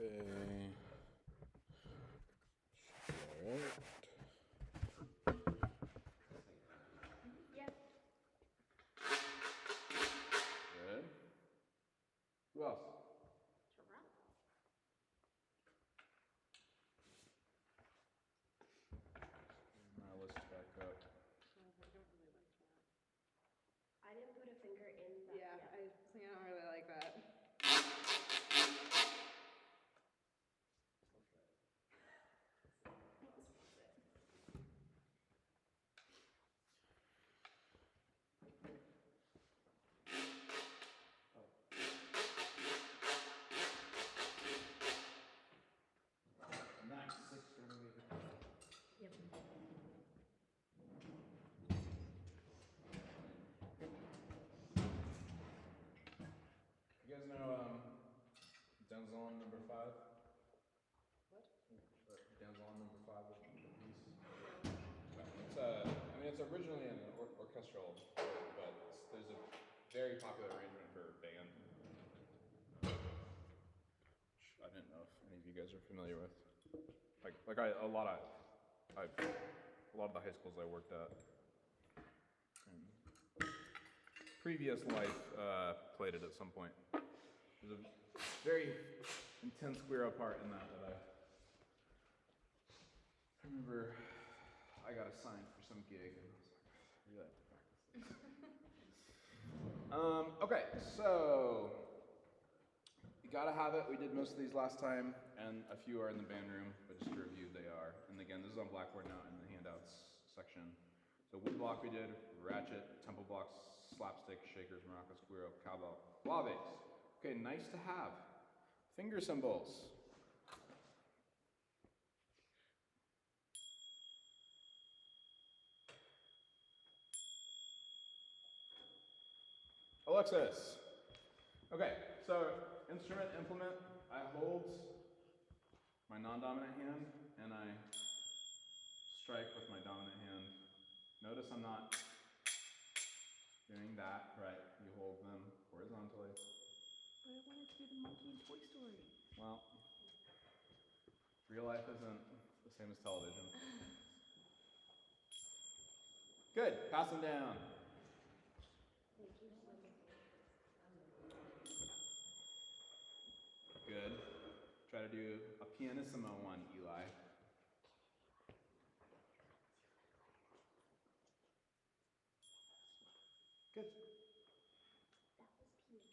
Okay. All right. Yep. Good. Who else? Toronto. My list back up. I don't really like that. I didn't put a finger in that. Yeah, I don't really like that. Nice. 6 Yep. You guys know Denzel on number 5? What? Denzel on number 5 of the piece. It's originally an orchestral, but there's a very popular arrangement for band. Which I didn't know if any of you guys are familiar with. A lot of the high schools I worked at in previous life played it at some point. There's a very intense square part in that I remember I got assigned for some gig and I was like, I really have to practice this. Okay, so you gotta have it. We did most of these last time, and a few are in the band room, but just to review, they are. And again, this is on Blackboard now in the handouts section. So wood block we did, ratchet, tempo blocks, slapstick, shakers, maracas, guiro, cowbell, claves. Okay, nice to have. Finger cymbals. Alexis. Okay, so instrument, implement, I hold my non-dominant hand and I strike with my dominant hand. Notice I'm not doing that, right? You hold them horizontally. But I wanted to do the monkey in Toy Story. Well, real life isn't the same as television. Good, pass them down. Good. Try to do a pianissimo one, Eli. Good. That was pink.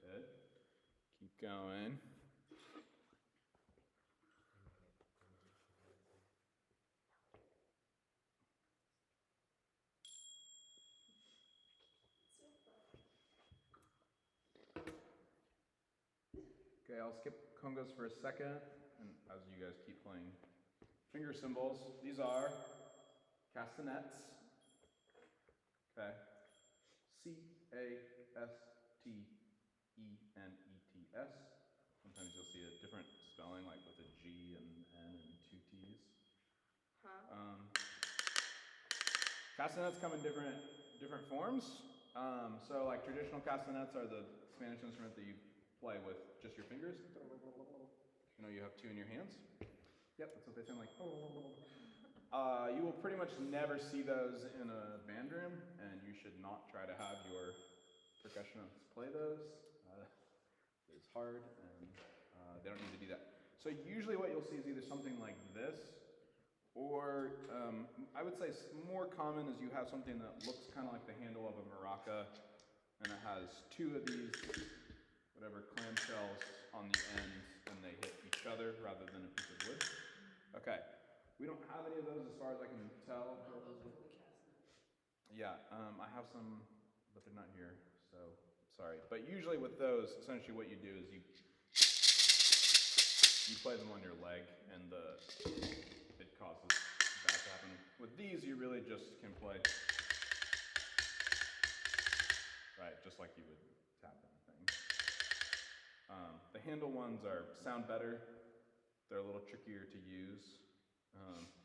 Good. Keep going. Okay, I'll skip congos for a second, and as you guys keep playing. Finger cymbals, these are castanets. Okay. Castenets. Sometimes you'll see a different spelling, like with a G and N and 2 T's. Huh? Castanets come in different forms. So like traditional castanets are the Spanish instrument that you play with just your fingers. You have 2 in your hands. Yep, that's what they sound like. You will pretty much never see those in a band room, and you should not try to have your percussionists play those. It's hard, and they don't need to do that. So usually what you'll see is either something like this, or I would say more common is you have something that looks kind of like the handle of a maraca, and it has 2 of these, whatever, clamshells on the end, and they hit each other rather than a piece of wood. Okay, we don't have any of those as far as I can tell. No, those are for the castanets. Yeah, I have some, but they're not here, so sorry. But usually with those, essentially what you do is you play them on your leg, and it causes that to happen. With these, you really just can play, right, just like you would tap anything. The handle ones sound better. They're a little trickier to use,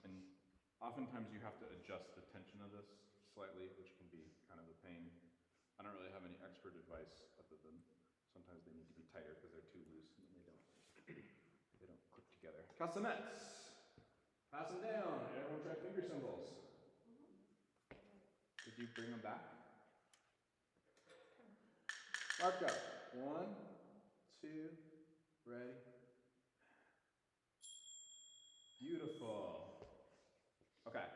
and oftentimes you have to adjust the tension of this slightly, which can be kind of a pain. I don't really have any expert advice other than sometimes they need to be tighter because they're too loose and then they don't click together. Castanets. Pass them down. Everyone try finger cymbals. Did you bring them back? Mark up. 1, 2, ready. Beautiful. Okay.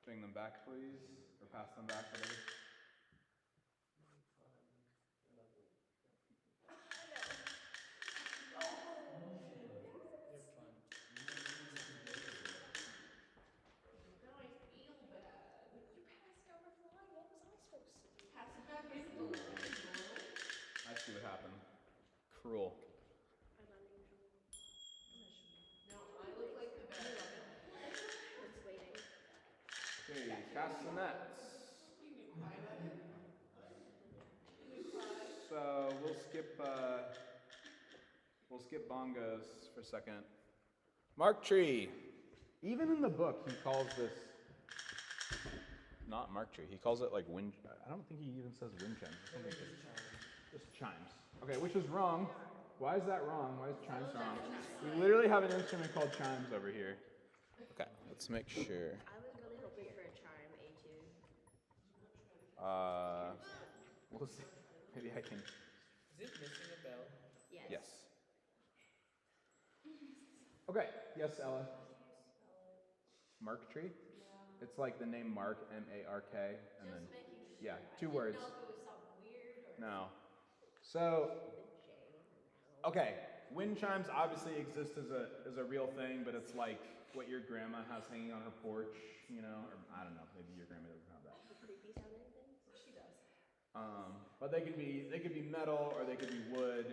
Bring them back, please. Or pass them back, whatever. Now I feel bad. You passed out my fly. What was I supposed to do? Pass it back like a little girl. I see what happened. Cruel. I'm unusual. No, I look like the bad girl. It's waiting. Okay, castanets. You can cry about it. You can cry. So we'll skip bongos for a second. Mark tree. Even in the book, he calls this not mark tree. He calls it like wind. I don't think he even says wind chimes. Just chimes. Okay, which is wrong. Why is that wrong? Why is chimes wrong? We literally have an instrument called chimes over here. Okay, let's make sure. I was really hoping for a chime, A2. We'll see. Maybe I can. Is it missing a bell? Yes. Yes. Okay. Yes, Ella. Mark tree? It's like the name Mark, M-A-R-K, and then yeah, 2 words. I didn't know if it was something weird or. No. So, The J now. okay, wind chimes obviously exist as a real thing, but it's like what your grandma has hanging on her porch, you know, or I don't know, maybe your grandma doesn't have that. The creepy sounding things? She does. But they could be metal or they could be wood,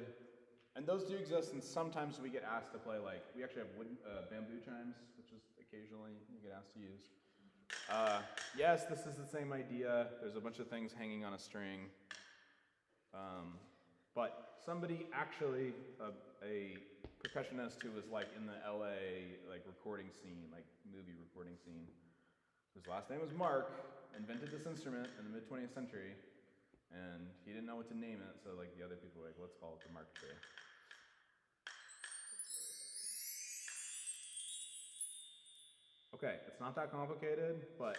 and those do exist. And sometimes we get asked to play we actually have wooden bamboo chimes, which is occasionally you get asked to use. Yes, this is the same idea. There's a bunch of things hanging on a string, but somebody actually a percussionist who was in the LA recording scene, movie recording scene, whose last name was Mark, invented this instrument in the mid 20th century. And he didn't know what to name it, so the other people were like, let's call it the Mark tree. Okay, it's not that complicated, but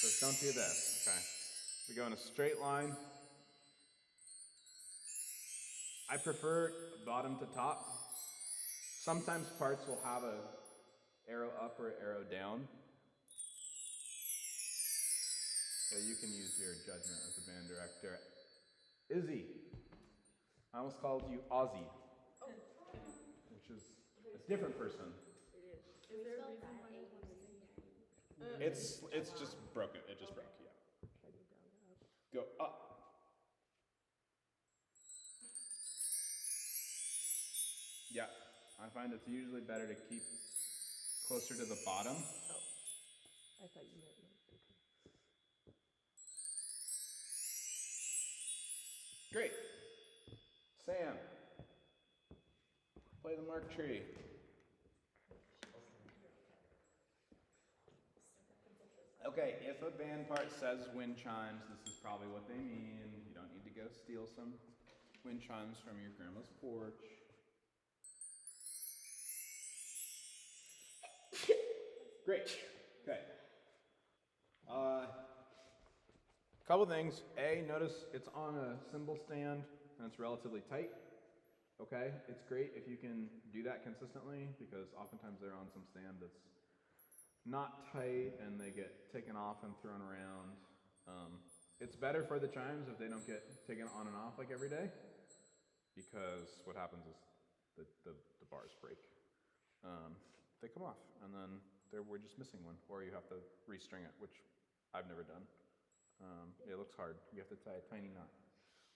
just don't do this, okay? We go in a straight line. I prefer bottom to top. Sometimes parts will have a arrow up or arrow down. So you can use your judgment as the band director. Izzy. I almost called you Ozzy. Which is a different person. It is. Is there a Spell reason that, why you want to say A-U-Z-I. It's just broken. It just broke, yeah. Should I do down or up? Go up. Yeah, I find it's usually better to keep closer to the bottom. I thought you meant no. Great. Sam, play the Mark tree. Okay, if a band part says wind chimes, this is probably what they mean. You don't need to go steal some wind chimes from your grandma's porch. Great. Okay. Couple things. A, notice it's on a cymbal stand and it's relatively tight. Okay, it's great if you can do that consistently because oftentimes they're on some stand that's not tight and they get taken off and thrown around. It's better for the chimes if they don't get taken on and off every day because what happens is the bars break. They come off and then we're just missing one, or you have to restring it, which I've never done. It looks hard. You have to tie a tiny knot,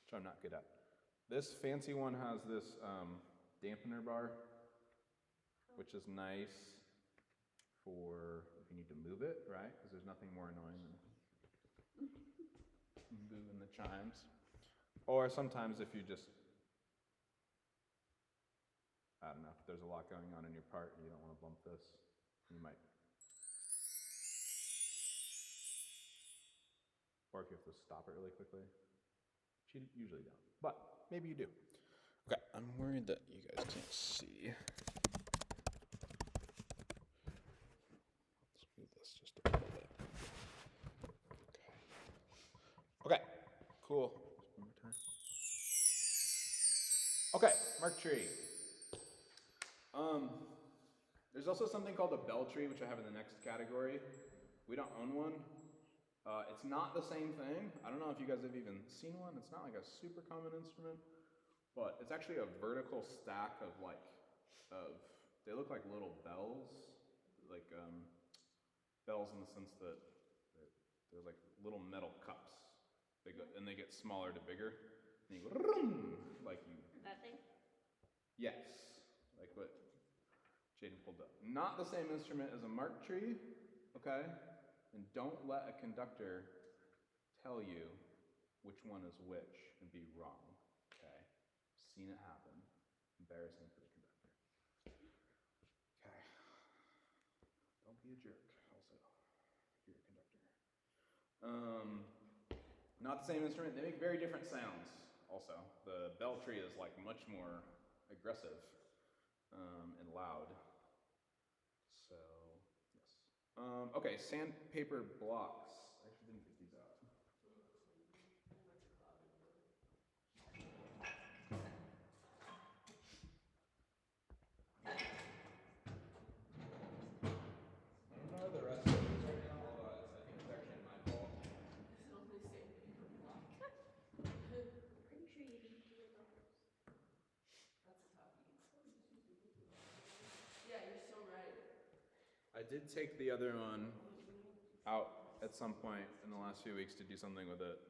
which I'm not good at. This fancy one has this dampener bar, which is nice for if you need to move it, right? Because there's nothing more annoying than moving the chimes. Or sometimes if you just, I don't know, if there's a lot going on in your part and you don't want to bump this, you might. or if you have to stop it really quickly, which you usually don't, but maybe you do. Okay, I'm worried that you guys can't see. Let's move this just a little bit. Okay, cool. One more time. Okay, mark tree. There's also something called a bell tree, which I have in the next category. We don't own one. It's not the same thing. I don't know if you guys have even seen one. It's not like a super common instrument, but it's actually a vertical stack of they look like little bells, like bells in the sense that they're like little metal cups. They get smaller to bigger, and you go like you. That thing? Yes, like what Jaden pulled up. Not the same instrument as a mark tree, okay? And don't let a conductor tell you which one is which and be wrong, okay? Seen it happen. Embarrassing for the conductor. Okay. Don't be a jerk, also, if you're a conductor. Not the same instrument. They make very different sounds, also. The bell tree is like much more aggressive and loud. So, yes. Okay, sandpaper blocks. I actually didn't get these out. I don't know the rest of these right now, although I think it's actually my fault. It's only sandpaper block. Pretty sure you need two of those. That's a toughie. Yeah, you're so right. I did take the other one out at some point in the last few weeks to do something with it,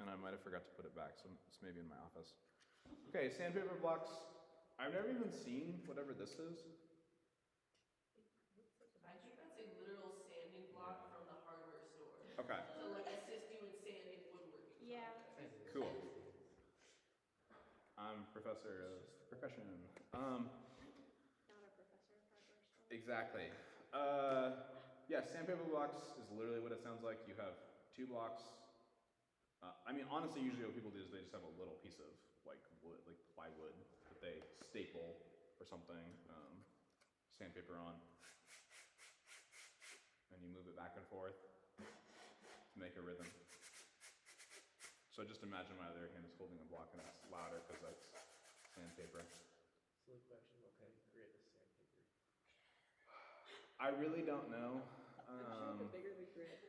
and I might have forgot to put it back, so it's maybe in my office. Okay, sandpaper blocks. I've never even seen whatever this is. I think that's a literal sanding block from the hardware store. Okay, To like assist you in sanding woodworking Yeah. projects. cool. I'm professor of percussion. Not a professor of hardware store. Exactly. Yeah, sandpaper blocks is literally what it sounds like. You have two blocks. I mean, honestly, usually what people do is they just have a little piece of like wood, like plywood, that they staple or something, sandpaper on, and you move it back and forth to make a rhythm. So just imagine my other hand is holding a block and it's louder because that's sandpaper. Silly question, what kind of grit is sandpaper? I really don't know. I'm sure the bigger the grit,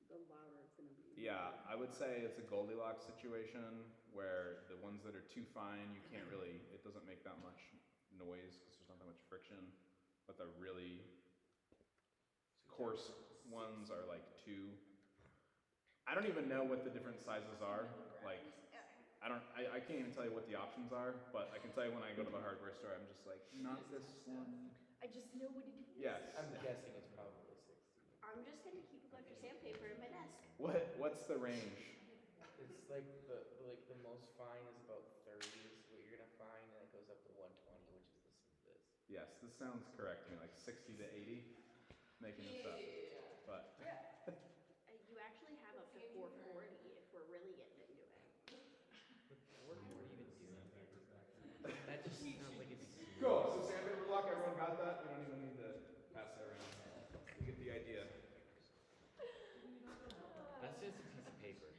the louder it's going to be. Yeah, I would say it's a Goldilocks situation where the ones that are too fine, you can't really, it doesn't make that much noise because there's not that much friction. But the really coarse ones are like too. I don't even know what the different sizes are. Like, I can't even tell you what the options are, but I can tell you when I go to the hardware store, I'm just like, not this one. I just know what it is. Yes. I'm guessing it's probably 60. I'm just gonna keep a bunch of sandpaper in my desk. What's the range? It's like the most fine is about 30 is what you're gonna find, and it goes up to 120, which is the smoothest. Yes, this sounds correct to me, like 60 to 80. Making this up. But You actually have up to 440 if we're really getting into it. What are you even doing? That just sounds like it's cool. So sandpaper block, everyone got that? We don't even need to pass it around. You get the idea. That's just a piece of paper.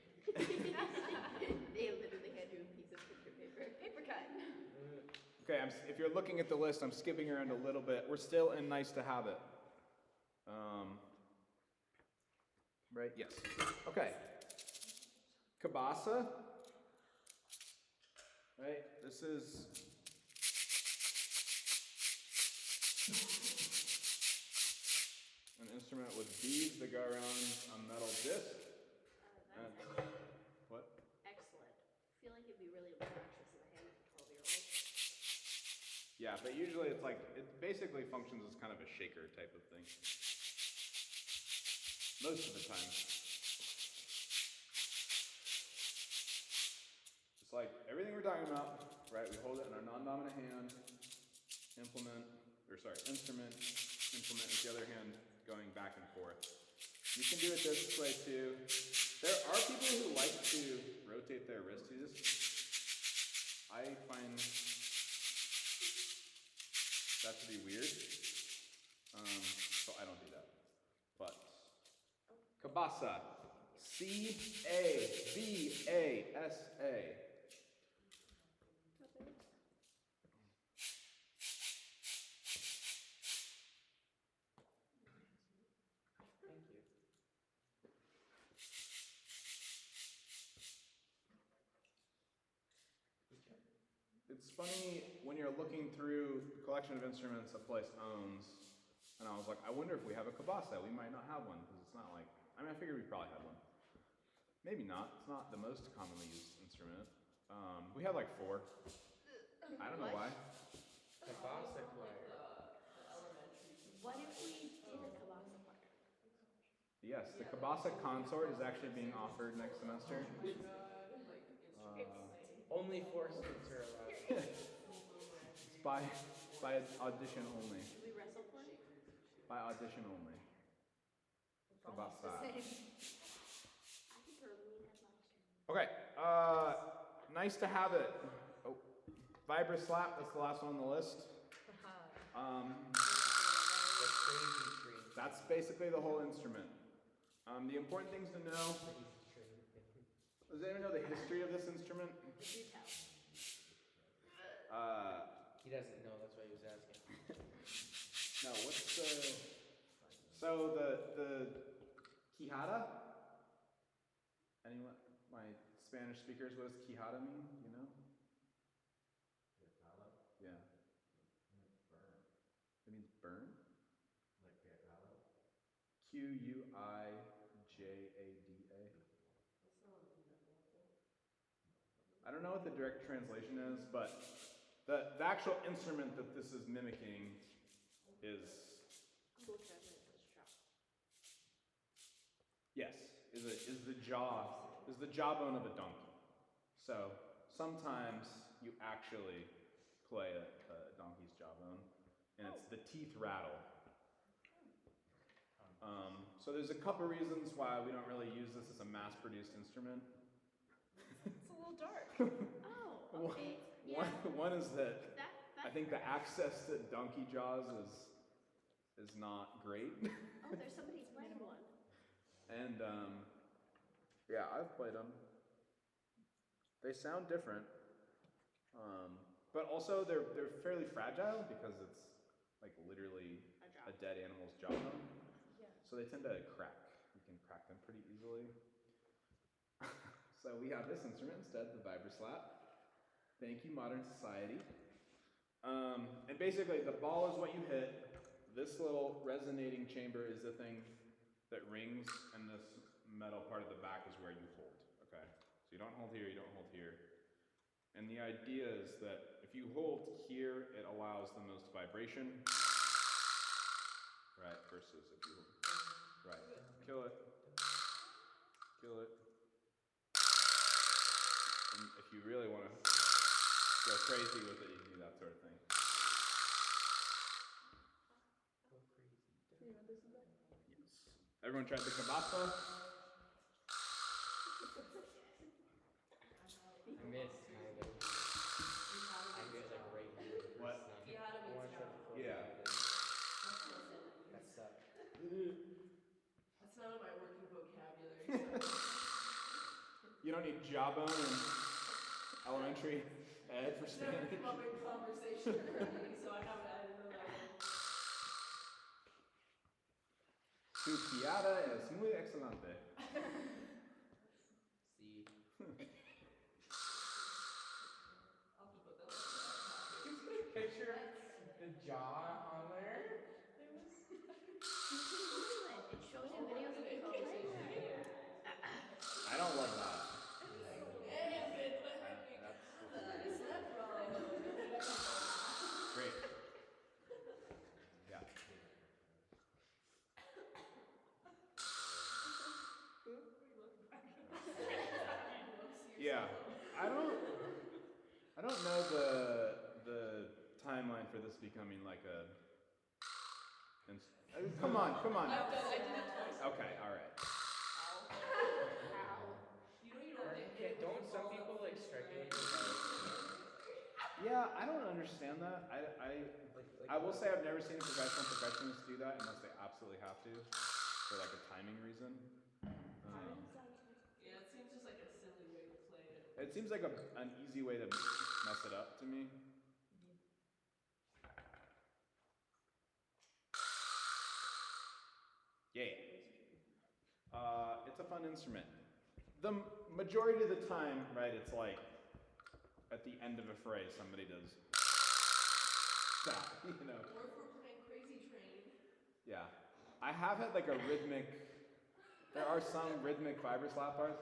They literally hand you a piece of picture paper. Paper cut. Okay, if you're looking at the list, I'm skipping around a little bit. We're still in nice to have it. Right? Yes. Okay. Kabasa. Right? This is an instrument with beads that go around a metal disc. What? Excellent. I feel like it'd be really obnoxious in the hand of a 12-year-old. Yeah, but usually it's like, it basically functions as kind of a shaker type of thing. Most of the time. It's like everything we're talking about, right? We hold it in our non-dominant hand, instrument, implement with the other hand going back and forth. You can do it this way too. There are people who like to rotate their wrist to this. I find that to be weird. So I don't do that. But Cabasa. Cabasa. Thank you. Good job. It's funny when you're looking through the collection of instruments a place owns, and I was like, I wonder if we have a cabasa. We might not have one because it's not like. I mean, I figured we probably had one. Maybe not. It's not the most commonly used instrument. We have like 4. I don't know why. Cabasa choir. What if we did a cabasa choir? Yes, the cabasa consort is actually being offered next semester. Only 4 students are allowed. It's by audition only. Should we wrestle for it? By audition only. Cabasa. I prefer lean as lobster. Okay. Nice to have it. Oh, Vibra slap. That's the last one on the list. The crazy tree. That's basically the whole instrument. The important things to know. Does anyone know the history of this instrument? Do tell. He doesn't know, that's why he was asking. No. What's the? So the quijada. Anyone? My Spanish speakers. What does quijada mean? You know? Yeah. It means burn. Quijada. I don't know what the direct translation is, but the actual instrument that this is mimicking is Google Translate says chop. yes, is the jawbone of a donkey. So sometimes you actually play a donkey's jawbone, and it's the teeth rattle. So there's a couple reasons why we don't really use this as a mass-produced instrument. It's a little dark. Oh, okay. Yeah. One is that That I think the access to donkey jaws is not great. Oh, there's somebody playing one. And yeah, I've played them. They sound different, but also they're fairly fragile because it's like literally a dead animal's jawbone. Yeah. So they tend to crack. You can crack them pretty easily. So we have this instrument instead, the Vibra slap. Thank you, modern society. And basically, the ball is what you hit. This little resonating chamber is the thing that rings, and this metal part of the back is where you hold. Okay, so you don't hold here, you don't hold here. And the idea is that if you hold here, it allows the most vibration. Right, versus if you right, kill it. And if you really want to go crazy with it, you can do that sort of thing. Go crazy. You want this one back? Yes. Everyone tried the cabasa? I missed, kind of. I get like right here. with What? this, Quijada I want to try means the Yeah. That sucked. That's not in my working vocabulary. You don't need jawbone in elementary ed for It's never Spanish. come up in conversation for me, so I didn't know that one. Su piada es muy excelente. See? I'll have to put that on the back pocket. Picture the jaw on there. It shows you videos of people playing it. I don't love that. That's for all I know. Great. Yeah. Yeah. I don't know the timeline for this becoming like a. Come on. I did it twice. Okay, all right. I don't understand that. Like I will say I've never seen a professional percussionist do that unless they absolutely have to for like a timing reason. Yeah, it seems just like a silly way to play it. It seems like an easy way to mess it up to me. Yeah. It's a fun instrument. The majority of the time, right, it's like at the end of a phrase somebody does that, you know. Or if we're playing Crazy Train. Yeah. I have had like a rhythmic, there are some rhythmic fiber slap bars.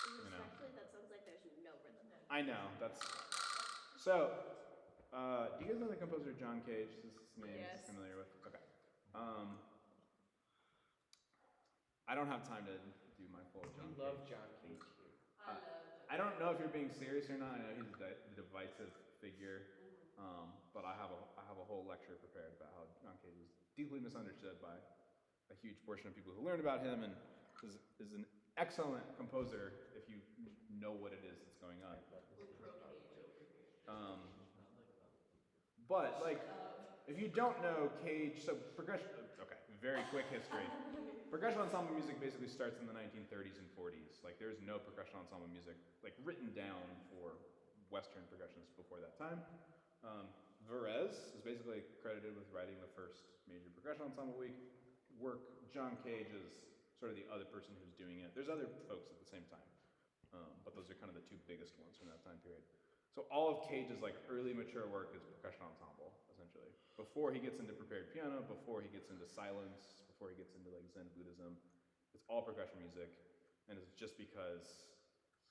Respectfully, that sounds like there's no rhythm. I know, that's, so, do you guys know the composer John Cage? This name is Yes. familiar with? Okay. I don't have time to do my full John We Cage. love John Cage here. I love John. I don't know if you're being serious or not. I know he's a divisive figure, but I have a whole lecture prepared about how John Cage is deeply misunderstood by a huge portion of people who learn about him, and is an excellent composer if you know what it is that's going on. We're pro Cage over here. But like, if you don't know Cage, so percussion. Okay, very quick history. Percussion ensemble music basically starts in the 1930s and 40s. Like, there's no percussion ensemble music like written down for Western percussionists before that time. Varese is basically credited with writing the first major percussion ensemble work. John Cage is sort of the other person who's doing it. There's other folks at the same time, but those are kind of the two biggest ones from that time period. So all of Cage's like early mature work is percussion ensemble, essentially. Before he gets into prepared piano, before he gets into silence, before he gets into like Zen Buddhism, it's all percussion music, and it's just because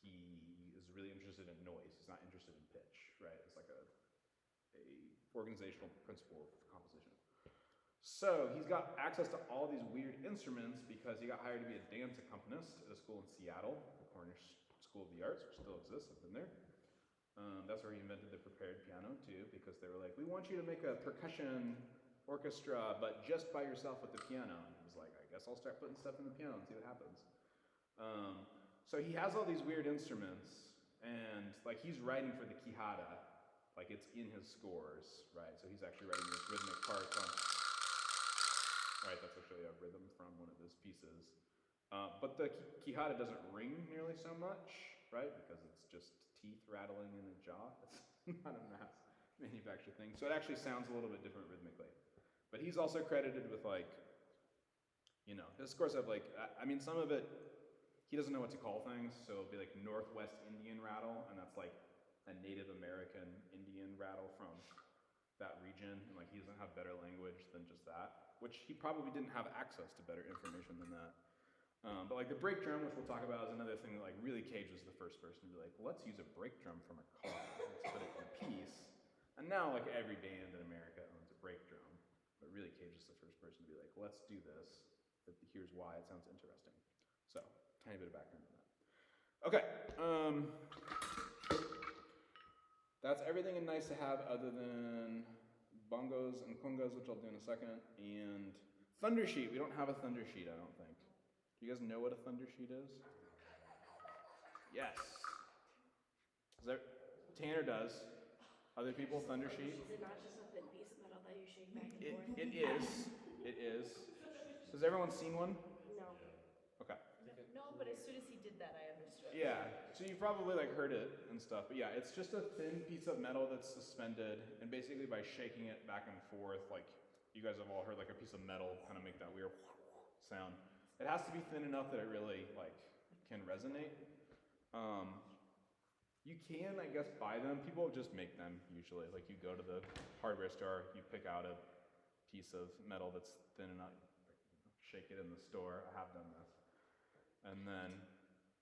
he is really interested in noise. He's not interested in pitch, right? It's like a organizational principle of composition. So he's got access to all these weird instruments because he got hired to be a dance accompanist at a school in Seattle, the Cornish School of the Arts, which still exists. I've been there. That's where he invented the prepared piano too, because they were like, we want you to make a percussion orchestra, but just by yourself with the piano. And he was like, I guess I'll start putting stuff in the piano and see what happens. So he has all these weird instruments, and like he's writing for the Quijada, like it's in his scores, right? So he's actually writing these rhythmic parts on. Right, that's actually a rhythm from one of his pieces. But the Quijada doesn't ring nearly so much, right? Because it's just teeth rattling in a jaw. It's not a mass manufactured thing. So it actually sounds a little bit different rhythmically. But he's also credited with like, you know, his scores have like, I mean, some of it, he doesn't know what to call things. So it'll be like Northwest Indian rattle, and that's like a Native American Indian rattle from that region. And like he doesn't have better language than just that, which he probably didn't have access to better information than that. But like the break drum, which we'll talk about, is another thing that like really Cage was the first person to be like, well, let's use a break drum from a car. Let's put it in a piece. And now like every band in America owns a break drum. But really Cage is the first person to be like, let's do this. But here's why it sounds interesting. So, tiny bit of background on that. Okay. That's everything and nice to have other than bongos and congas, which I'll do in a second, and thunder sheet. We don't have a thunder sheet, I don't think. Do you guys know what a thunder sheet is? Yes. Tanner does. Other people, thunder sheet? Is it not just a thin piece of metal that you shake back and forth? It is. It is. Has everyone seen one? No. Okay. No, but as soon as he did that, I understood. Yeah, so you've probably like heard it and stuff, but yeah, it's just a thin piece of metal that's suspended, and basically by shaking it back and forth, like you guys have all heard like a piece of metal kind of make that weird sound. It has to be thin enough that it really like can resonate. You can, I guess, buy them. People just make them usually. Like you go to the hardware store, you pick out a piece of metal that's thin enough, shake it in the store. I have done this. And then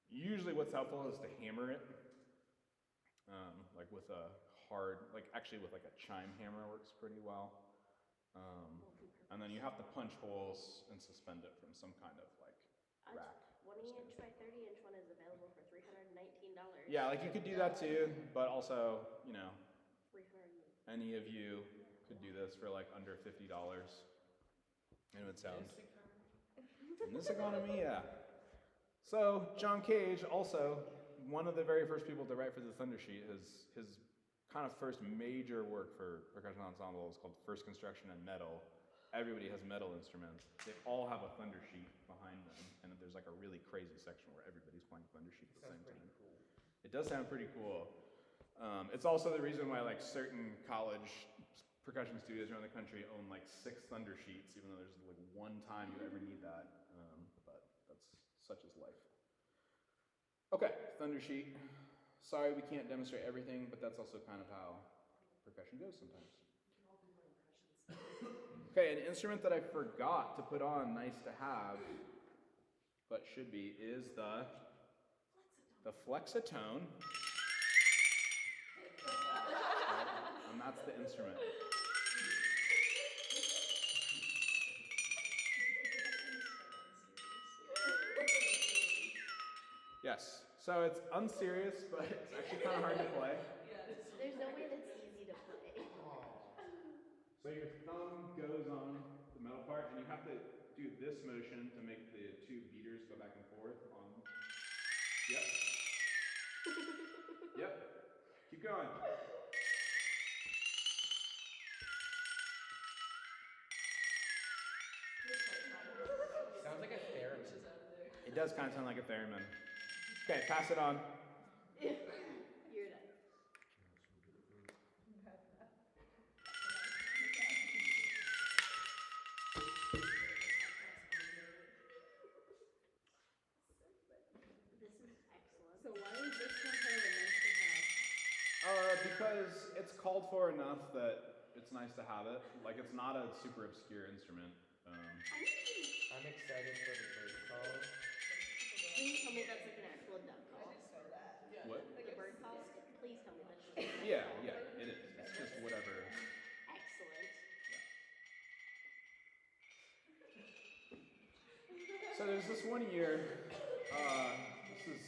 usually what's helpful is to hammer it, like with a hard, like actually with like a chime hammer works pretty well. And then you have to punch holes and suspend it from some kind of like rack. 20-inch by 30-inch one is available for $319. Yeah, like you could do that too, but also, you know, 300. any of you could do this for like under $50. And it would sound, in this economy, yeah. So John Cage, also one of the very first people to write for the Thunder Sheet, his kind of first major work for percussion ensemble is called First Construction and Metal. Everybody has metal instruments. They all have a Thunder Sheet behind them, and there's like a really crazy section where everybody's playing Thunder Sheet at the same time. Cool. It does sound pretty cool. It's also the reason why like certain college percussion studios around the country own like 6 Thunder Sheets, even though there's like one time you ever need that. But that's such is life. Okay, Thunder Sheet. Sorry we can't demonstrate everything, but that's also kind of how percussion goes sometimes. Okay, an instrument that I forgot to put on, nice to have, but should be, is the flexitone. And that's the instrument. Yes. So it's unserious, but it's actually kind of hard to play. There's no way that's easy to play. So your thumb goes on the metal part, and you have to do this motion to make the 2 beaters go back and forth on. Yep. Yep. Keep going. Sounds like a theremin. It does kind of sound like a theremin. Okay, pass it on. You're done. This is excellent. So why is this one kind of a nice to have? Because it's called for enough that it's nice to have it. Like, it's not a super obscure instrument. I'm excited for the bird call. Please tell me that's like an actual duck call. What? Like a bird call? Please tell me that's just a duck Yeah, call. yeah, it is. It's just whatever. Excellent. So there's this one year, this is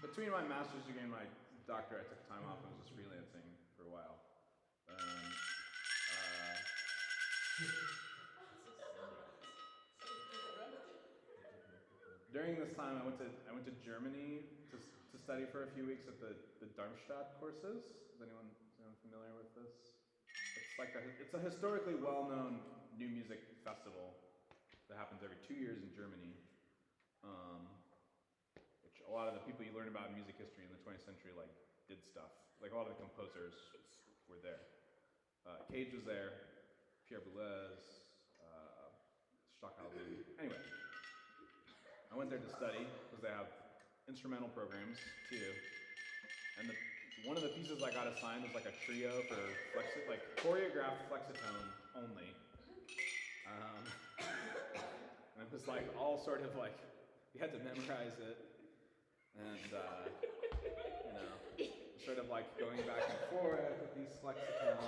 between my master's degree and my doctorate. I took time off and was just freelancing for a while. During this time, I went to Germany to study for a few weeks at the Darmstadt courses. Is anyone familiar with this? It's a historically well-known new music festival that happens every 2 years in Germany. Which a lot of the people you learn about in music history in the 20th century like did stuff. Like a lot of the composers were there. Cage was there, Pierre Boulez, Stockhausen. Anyway, I went there to study because they have instrumental programs too. And one of the pieces I got assigned was like a trio for choreographed flexitone only. And it was like all sort of like, you had to memorize it. And, sort of like going back and forth with these flexitones.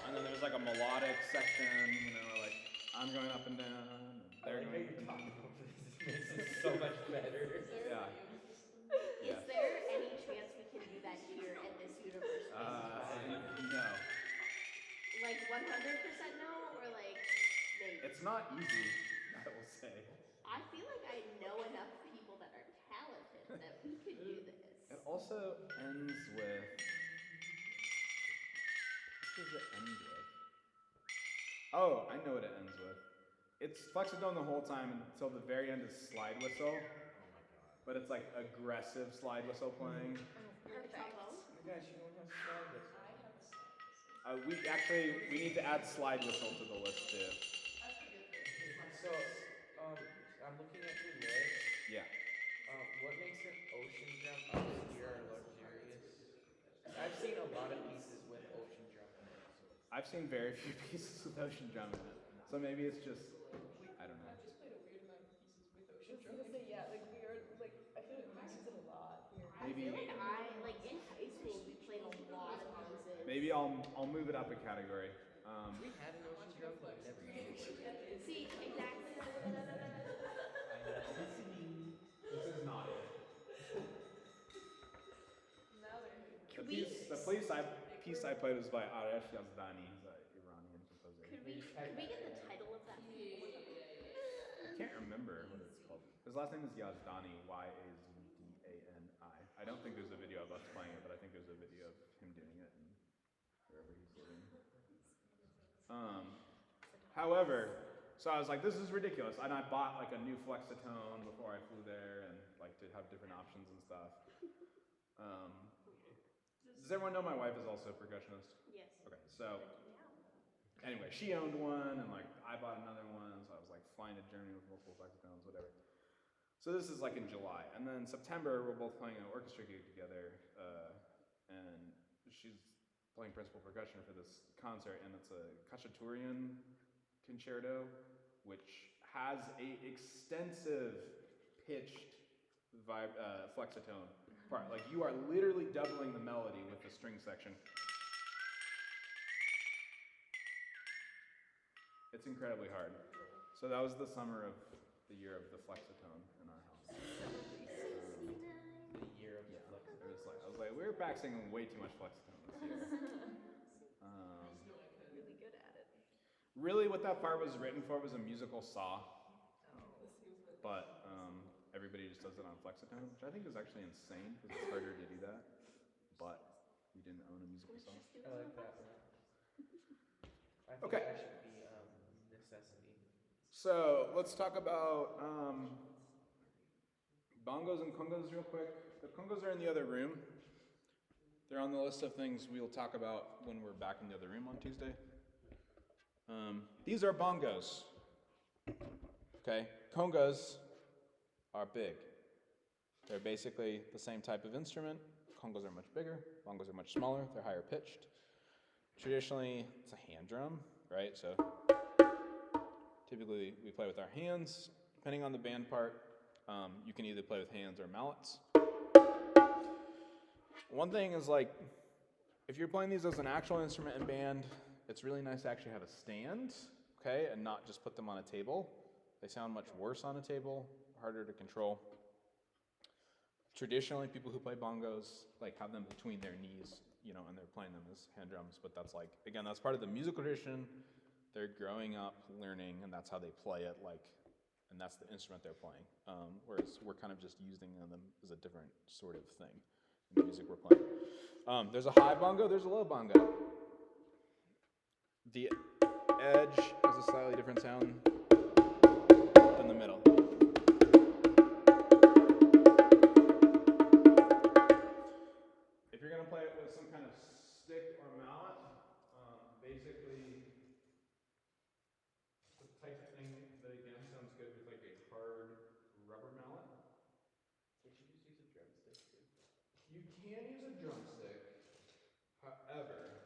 And then there's like a melodic section, like I'm going up and down. And they're going up and down. This is so much better. Yeah. Is there any chance we can do that here at this university? No. Like 100% no, or like maybe? It's not easy, I will say. I feel like I know enough people that are talented that we could do this. It also ends with. What does it end with? Oh, I know what it ends with. It's flexitone the whole time until the very end is slide whistle. Oh my god. But it's like aggressive slide whistle playing. Like a trombone? Oh my gosh, you don't have slide whistle. I have a slide whistle. We need to add slide whistle to the list too. I forget this. So, I'm looking at your list. Yeah. What makes an ocean drum obscure or luxurious? I've seen a lot of pieces with ocean drum in it. I've seen very few pieces with ocean drum in it. So maybe it's just, I don't know. I've just played a weird amount of pieces with I ocean was drum. gonna say, yeah, like we are, like, I feel like we use it a lot here. I feel like in high school we played a lot of pieces. Maybe I'll move it up a category. We had an ocean drum, but we never used it. See, exactly. This is not it. Now they're hating. Could we, Piece I played was by Aresh Yazdani. He's an Iranian composer. could we get the title of that piece? I can't remember what it's called. Because His last name is Yazdani, Yazdani. I don't think there's a video of us playing it, but I think there's a video of him doing it and wherever he's living. However, so I was like, this is ridiculous. And I bought like a new Flexitone before I flew there and like to have different options and stuff. Does everyone know my wife is also a percussionist? Yes. Okay, so anyway, she owned one and like I bought another one, so I was like flying to Germany with multiple Flexitones, whatever. So this is like in July, and then September we're both playing an orchestra gig together, and she's playing principal percussion for this concert, and it's a Khachaturian concerto, which has a extensive pitched flexitone part. Like you are literally doubling the melody with the string section. It's incredibly hard. So that was the summer of the year of the flexitone in our house. The year of the flexitone. I was like, we were practicing way too much flexitone this year. Really good at it. Really, what that part was written for was a musical saw, but everybody just does it on flexitone, which I think is actually insane because it's harder to do that. But we didn't own a musical saw. I like that, man. I think Okay. that should be necessity. So let's talk about bongos and congas real quick. The congas are in the other room. They're on the list of things we'll talk about when we're back in the other room on Tuesday. These are bongos. Okay, congas are big. They're basically the same type of instrument. Congas are much bigger. Bongos are much smaller. They're higher pitched. Traditionally, it's a hand drum, right? So typically we play with our hands. Depending on the band part, you can either play with hands or mallets. One thing is like, if you're playing these as an actual instrument in band, it's really nice to actually have a stand, okay, and not just put them on a table. They sound much worse on a table, harder to control. Traditionally, people who play bongos like have them between their knees, and they're playing them as hand drums, but that's like, again, that's part of the musical tradition. They're growing up, learning, and that's how they play it, and that's the instrument they're playing. Whereas we're kind of just using them as a different sort of thing in the music we're playing. There's a high bongo, there's a low bongo. The edge has a slightly different sound than the middle. If you're going to play it with some kind of stick or mallet, basically the type of thing that again sounds good with like a hard rubber mallet. Can't you just use a drumstick too? You can use a drumstick, however,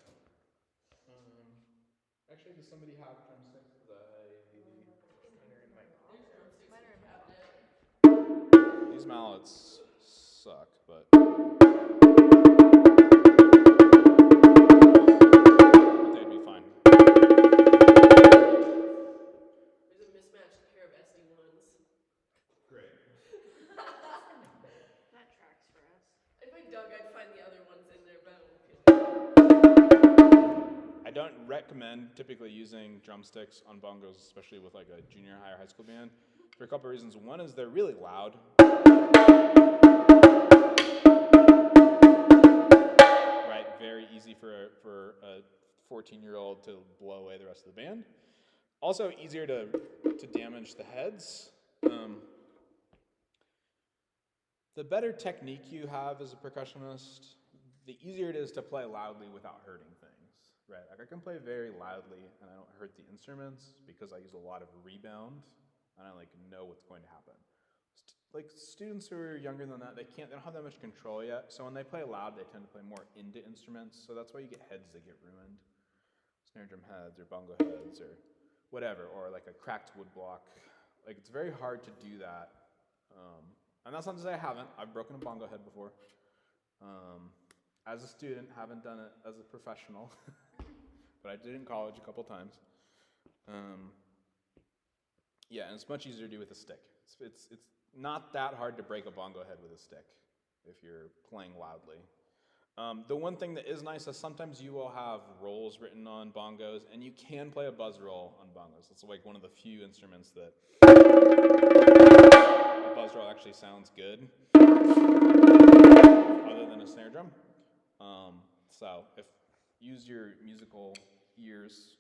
actually, does somebody have drumsticks? Mine are in my There's drumsticks Mine in are the in my cabinet. These mallets suck, but they'd be fine. There's a mismatched pair of SD1s. Great. That tracks for us. If I dug, I'd find the other ones in there, but I don't feel like I don't recommend typically using drumsticks on bongos, especially with like a junior high or high school band, for a couple of reasons. One is they're really loud. Right, very easy for a 14-year-old to blow away the rest of the band. Also easier to damage the heads. The better technique you have as a percussionist, the easier it is to play loudly without hurting things, right? Like I can play very loudly and I don't hurt the instruments because I use a lot of rebound and I like know what's going to happen. Students who are younger than that, they don't have that much control yet. So when they play loud, they tend to play more into instruments. So that's why you get heads that get ruined. Snare drum heads or bongo heads or whatever, or like a cracked wood block. Like it's very hard to do that. And that's not to say I haven't. I've broken a bongo head before. As a student, haven't done it as a professional, but I did in college a couple times. Yeah, and it's much easier to do with a stick. It's not that hard to break a bongo head with a stick if you're playing loudly. The one thing that is nice is sometimes you will have rolls written on bongos, and you can play a buzz roll on bongos. It's like one of the few instruments that a buzz drill actually sounds good, other than a snare drum. So if use your musical ears,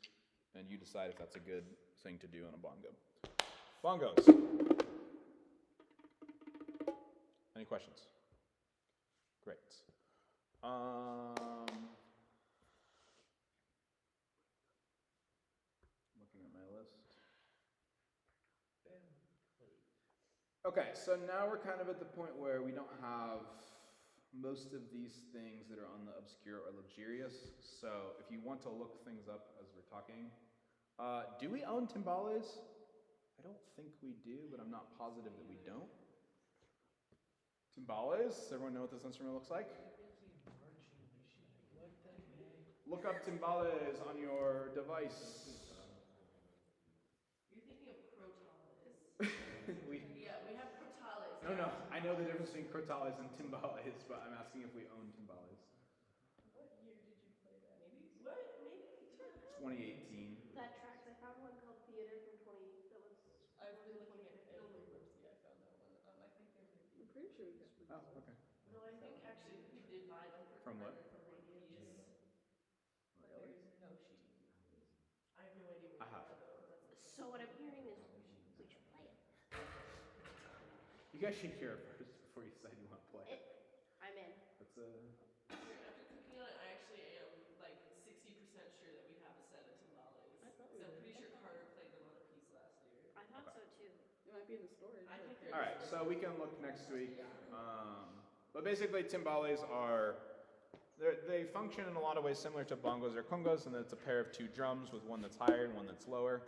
and you decide if that's a good thing to do on a bongo. Bongos. Any questions? Great. Looking at my list. Okay, so now we're kind of at the point where we don't have most of these things that are on the obscure or luxurious. So if you want to look things up as we're talking, do we own timbales? I don't think we do, but I'm not positive that we don't. Timbales, does everyone know what this instrument looks like? Look up timbales on your device. You're thinking of crotales. we, Yeah, we have crotales. no, I know the difference between crotales and timbales, but I'm asking if we own timbales. What year did you play that? Maybe we do have 2018. That tracks. I found one called Theater from 20. That was. I've recorded been in looking at 2015. every Mercy. I found that one. I think there may be. I'm pretty sure we got Oh, okay. No, I think actually we did buy them for From what? Carter from Radiance. But Really? there's no sheet. I have no idea where I they have. are though. That's the So what I'm hearing is we should play it. You guys should hear it first before you decide you want to play it. I'm in. That's After cooking on it, I actually am like 60% sure that we have a set of timbales. I thought we So I'm did. pretty sure Carter played them on a piece last year. I thought Okay. so too. It might be in the storage. I think but- they're- all right. So we can look next week. But basically, timbales are they function in a lot of ways similar to bongos or congos, and it's a pair of two drums with one that's higher and one that's lower.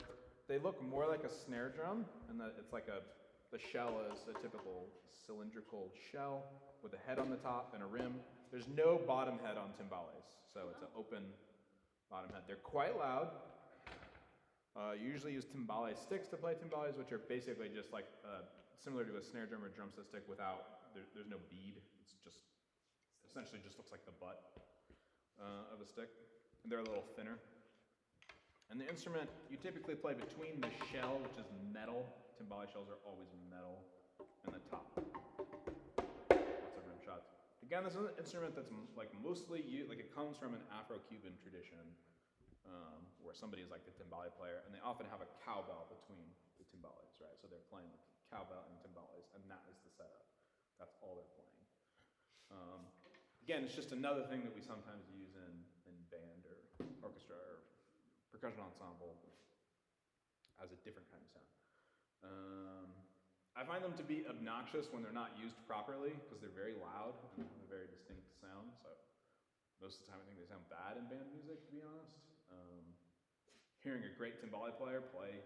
They look more like a snare drum, and that it's like the shell is a typical cylindrical shell with a head on the top and a rim. There's no bottom head on timbales, so it's an open bottom head. They're quite loud. You usually use timbale sticks to play timbales, which are basically just like similar to a snare drum or drum set stick without, there's no bead. It's just, essentially just looks like the butt of a stick. And they're a little thinner. And the instrument, you typically play between the shell, which is metal. Timbale shells are always metal, and the top. Lots of rim shots. Again, this is an instrument that's like mostly used, like it comes from an Afro-Cuban tradition, where somebody is like the timbale player, and they often have a cowbell between the timbales, right? So they're playing with cowbell and timbales, and that is the setup. That's all they're playing. Again, it's just another thing that we sometimes use in band or orchestra or percussion ensemble as a different kind of sound. I find them to be obnoxious when they're not used properly because they're very loud and have a very distinct sound. So most of the time I think they sound bad in band music, to be honest. Hearing a great timbale player play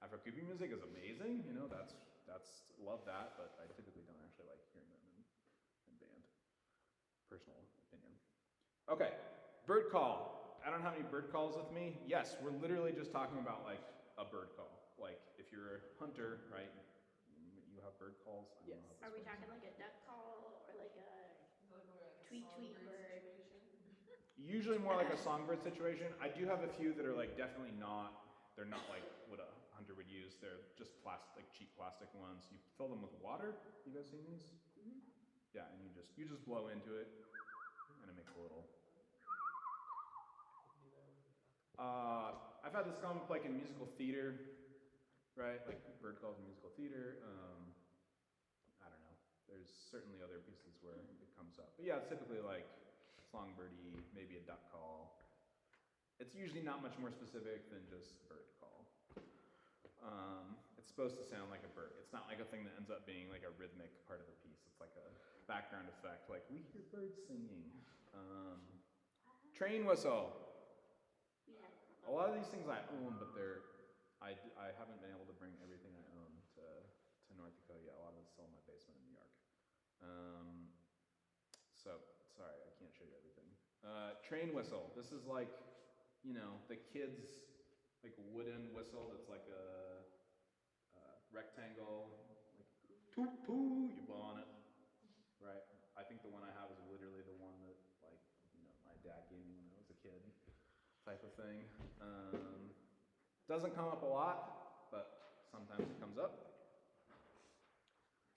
Afro-Cuban music is amazing. You know, that's love that, but I typically don't actually like hearing them in band. Personal opinion. Okay, bird call. I don't have any bird calls with me. Yes, we're literally just talking about like a bird call. Like if you're a hunter, right? You have bird calls. I don't know how Are we this works. talking like a duck call or like a Like more like a tweet songbird bird? situation. Usually more like a songbird situation. I do have a few that are like definitely not. They're not like what a hunter would use. They're just plastic, like cheap plastic ones. You fill them with water. You guys seen these? Mhm. Yeah, and you just blow into it, and it makes a little. I've had this come up like in musical theater, right? Like bird calls in musical theater. I don't know. There's certainly other pieces where it comes up, but yeah, it's typically like songbirdy, maybe a duck call. It's usually not much more specific than just bird call. It's supposed to sound like a bird. It's not like a thing that ends up being like a rhythmic part of the piece. It's like a background effect, like we hear birds singing. Train whistle. Yeah. A lot of these things I own, but I haven't been able to bring everything I own to North Dakota yet. A lot of it's still in my basement in New York. So sorry, I can't show you everything. Train whistle. This is like, you know, the kids like wooden whistle that's like a rectangle, like toot toot. You blow on it, right? I think the one I have is literally the one that like, you know, my dad gave me when I was a kid, type of thing. Doesn't come up a lot, but sometimes it comes up.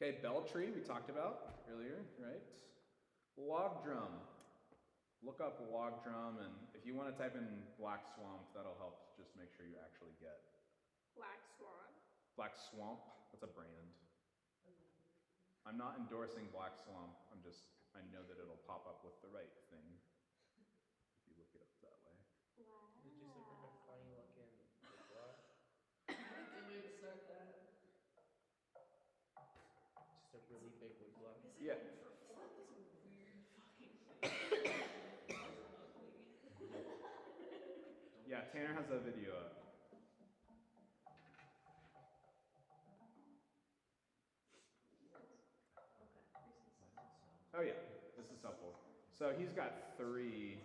Okay, bell tree we talked about earlier, right? Log drum. Look up log drum, and if you want to type in Black Swamp, that'll help. Just make sure you actually get Black Swan. Black Swamp. That's a brand. I'm not endorsing Black Swamp. I know that it'll pop up with the right thing if you look it up that way. Wow. Is it just like a funny looking wood block? What a good way to start that. Just a really big wood block. Is it Yeah. it's not this weird fucking thing. It's ugly. Yeah, Tanner has a video up. Oh yeah, this is helpful. So he's got 3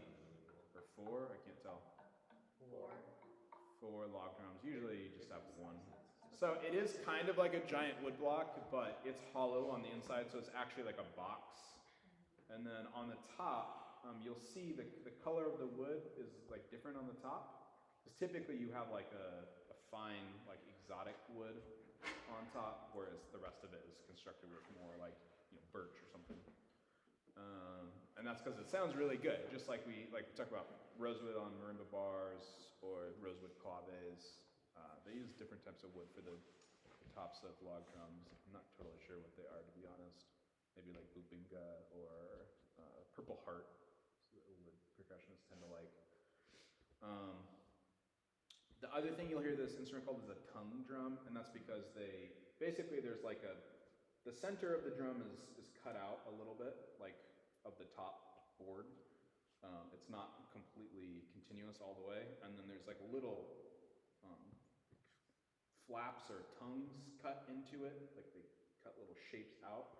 or 4, I can't tell. 4 log drums. Usually you just have 1. So it is kind of like a giant wood block, but it's hollow on the inside, so it's actually like a box. And then on the top, you'll see the color of the wood is like different on the top. Because typically you have like a fine, like exotic wood on top, whereas the rest of it is constructed with more like birch or something. And that's because it sounds really good, just like we talk about rosewood on marimba bars or rosewood claves. They use different types of wood for the tops of log drums. I'm not totally sure what they are, to be honest. Maybe like bubinga or purple heart, so that wood percussionists tend to like. The other thing you'll hear this instrument called is a tongue drum, and that's because there's like the center of the drum is cut out a little bit, like of the top board. It's not completely continuous all the way, and then there's like little flaps or tongues cut into it, like they cut little shapes out,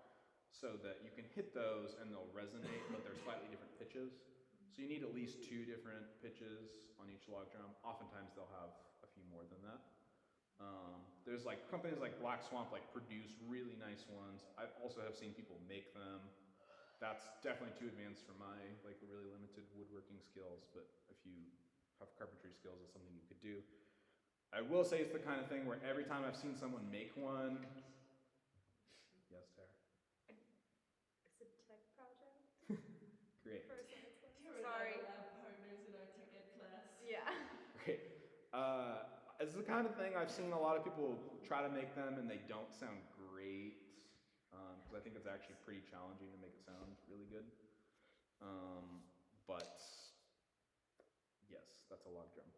so that you can hit those and they'll resonate, but they're slightly different pitches. So you need at least 2 different pitches on each log drum. Oftentimes they'll have a few more than that. There's like companies like Black Swamp like produce really nice ones. I also have seen people make them. That's definitely too advanced for my like really limited woodworking skills, but if you have carpentry skills, it's something you could do. I will say it's the kind of thing where every time I've seen someone make one, yes, Tara. It's a tech project Great. for a science class. We're Sorry. lab partners in our tech ed class. Yeah. Great. It's the kind of thing I've seen a lot of people try to make them and they don't sound great, because I think it's actually pretty challenging to make it sound really good. But yes, that's a log drum.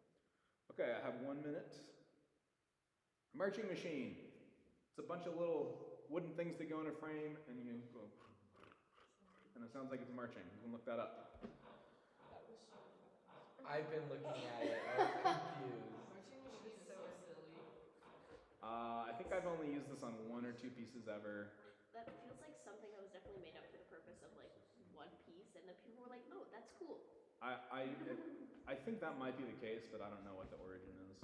Okay, I have 1 minute. Marching machine. It's a bunch of little wooden things that go in a frame and you go, and it sounds like it's marching. You can look that up. I've been looking at it. I was confused. Marching machine is so silly. I think I've only used this on 1 or 2 pieces ever. That feels like something that was definitely made up for the purpose of like one piece, and then people were like, "Oh, that's cool." I think that might be the case, but I don't know what the origin is.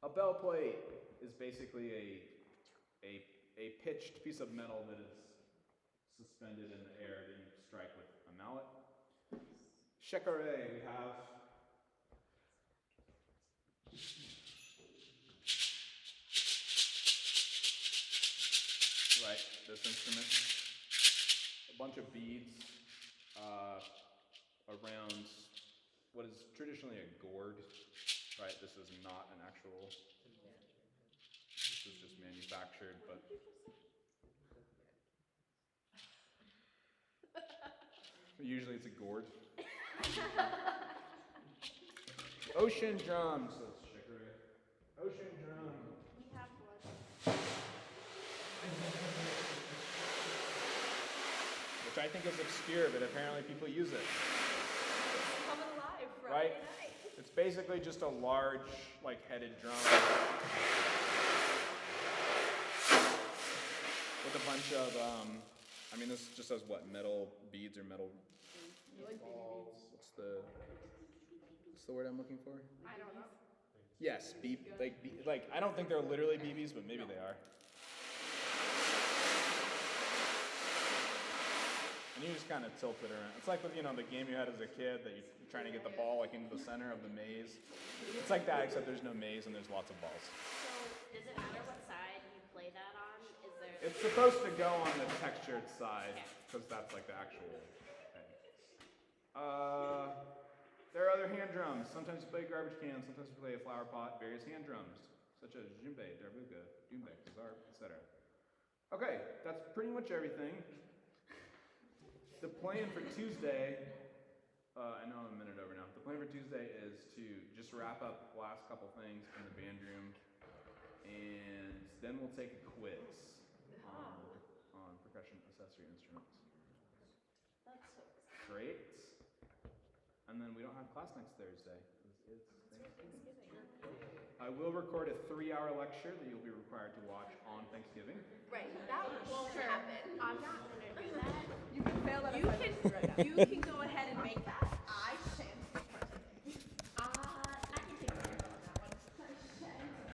A bell plate is basically a pitched piece of metal that is suspended in the air that you strike with a mallet. Shekare we have. Right, this instrument. A bunch of beads around what is traditionally a gourd. Right, this is not an actual. This is just manufactured, but. Usually it's a gourd. Ocean drum, says Shikari. Ocean drum. We have one. Which I think is obscure, but apparently people use it. It's coming alive Friday Right? night. It's basically just a large, like, headed drum with a bunch of, this just has what, metal beads or metal balls? What's the word I'm looking for? I don't know. Yes, like I don't think they're literally BBs, but maybe they are. And you just kind of tilt it around. It's like with, the game you had as a kid that you're trying to get the ball like into the center of the maze. It's like that, except there's no maze and there's lots of balls. So, does it matter what side you play that on? It's supposed to go on the textured side, because that's like the actual thing. There are other hand drums. Sometimes you play a garbage can, sometimes you play a flower pot, various hand drums, such as djembe, darbuka, doumbek, kazarp, etc. Okay, that's pretty much everything. The plan for Tuesday, I know I'm a minute over now. The plan for Tuesday is to just wrap up the last couple things in the band room, and then we'll take a quiz on percussion accessory instruments. That's so exciting. Great. And then we don't have class next Thursday. It's Thanksgiving. I will record a 3-hour lecture that you'll be required to watch on Thanksgiving. Right, that won't happen. I'm not gonna do that. You can fail that You assignment right now. can go ahead and make that.